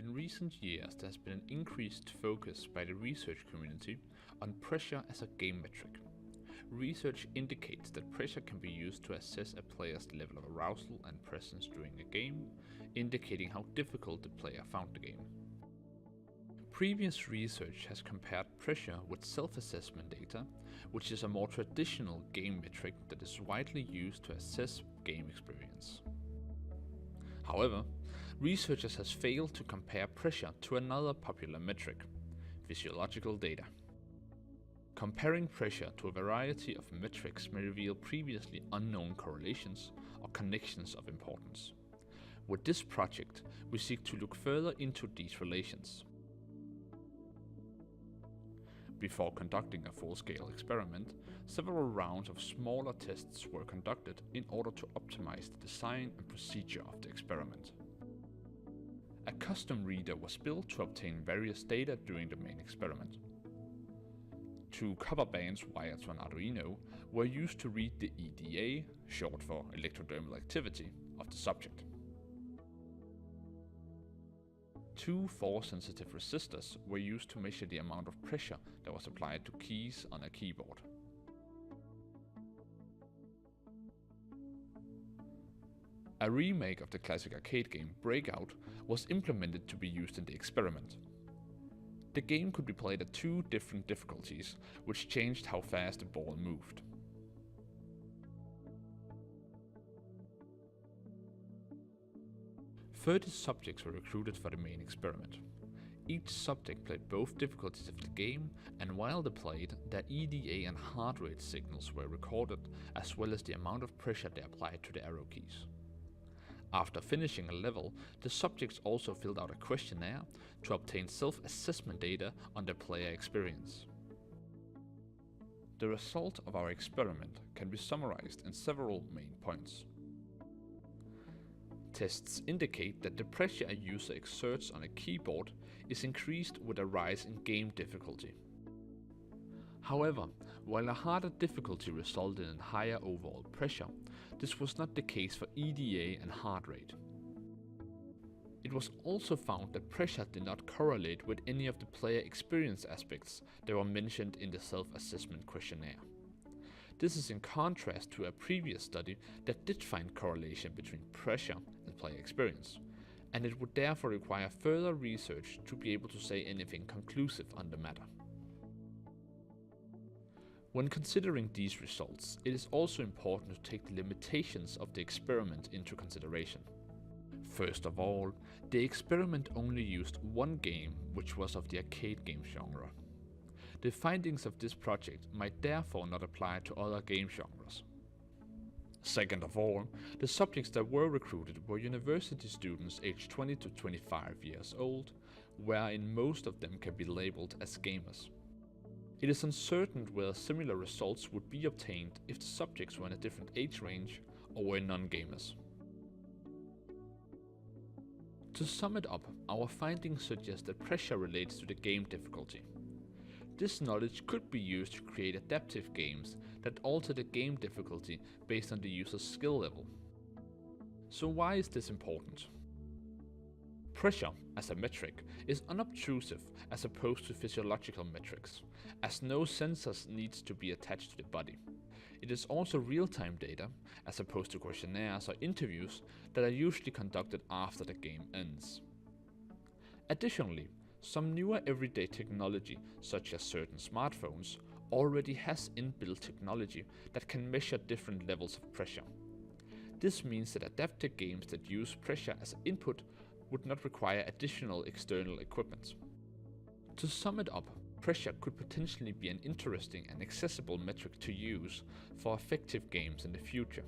In recent years, there has been an increased focus by the research community on pressure as a game metric. Research indicates that pressure can be used to assess a player's level of arousal and presence during a game, indicating how difficult the player found the game. Previous research has compared pressure with self-assessment data, which is a more traditional game metric that is widely used to assess game experience. However, researchers have failed to compare pressure to another popular metric, physiological data. Comparing pressure to a variety of metrics may reveal previously unknown correlations or connections of importance. With this project, we seek to look further into these relations. Before conducting a full-scale experiment, several rounds of smaller tests were conducted in order to optimize the design and procedure of the experiment. A custom reader was built to obtain various data during the main experiment. Two copper bands wired to an Arduino were used to read the EDA, short for electrodermal activity, of the subject. Two force-sensitive resistors were used to measure the amount of pressure that was applied to keys on a keyboard. A remake of the classic arcade game Breakout was implemented to be used in the experiment. The game could be played at two different difficulties, which changed how fast the ball moved. "30 subjects were recruited for the main experiment. Each subject played both difficulties of the game, and while they played, their EDA and heart rate signals were recorded, as well as the amount of pressure they applied to the arrow keys. After finishing a level, the subjects also filled out a questionnaire to obtain self-assessment data on their player experience. The result of our experiment can be summarized in several main points. Tests indicate that the pressure a user exerts on a keyboard is increased with a rise in game difficulty. However, while a harder difficulty resulted in higher overall pressure, this was not the case for EDA and heart rate. It was also found that pressure did not correlate with any of the player experience aspects that were mentioned in the self-assessment questionnaire. This is in contrast to a previous study that did find correlation between pressure and player experience, and it would therefore require further research to be able to say anything conclusive on the matter. When considering these results, it is also important to take the limitations of the experiment into consideration. First of all, the experiment only used one game, which was of the arcade game genre. The findings of this project might therefore not apply to other game genres. Second of all, the subjects that were recruited were university students aged 20 to 25 years old, wherein most of them can be labeled as gamers. It is uncertain whether similar results would be obtained if the subjects were in a different age range or were non-gamers. To sum it up, our findings suggest that pressure relates to the game difficulty. This knowledge could be used to create adaptive games that alter the game difficulty based on the user's skill level. So why is this important? Pressure, as a metric, is unobtrusive as opposed to physiological metrics, as no sensors needs to be attached to the body. It is also real-time data, as opposed to questionnaires or interviews that are usually conducted after the game ends. Additionally, some newer everyday technology, such as certain smartphones, already has inbuilt technology that can measure different levels of pressure. This means that adaptive games that use pressure as input would not require additional external equipment. To sum it up, pressure could potentially be an interesting and accessible metric to use for effective games in the future.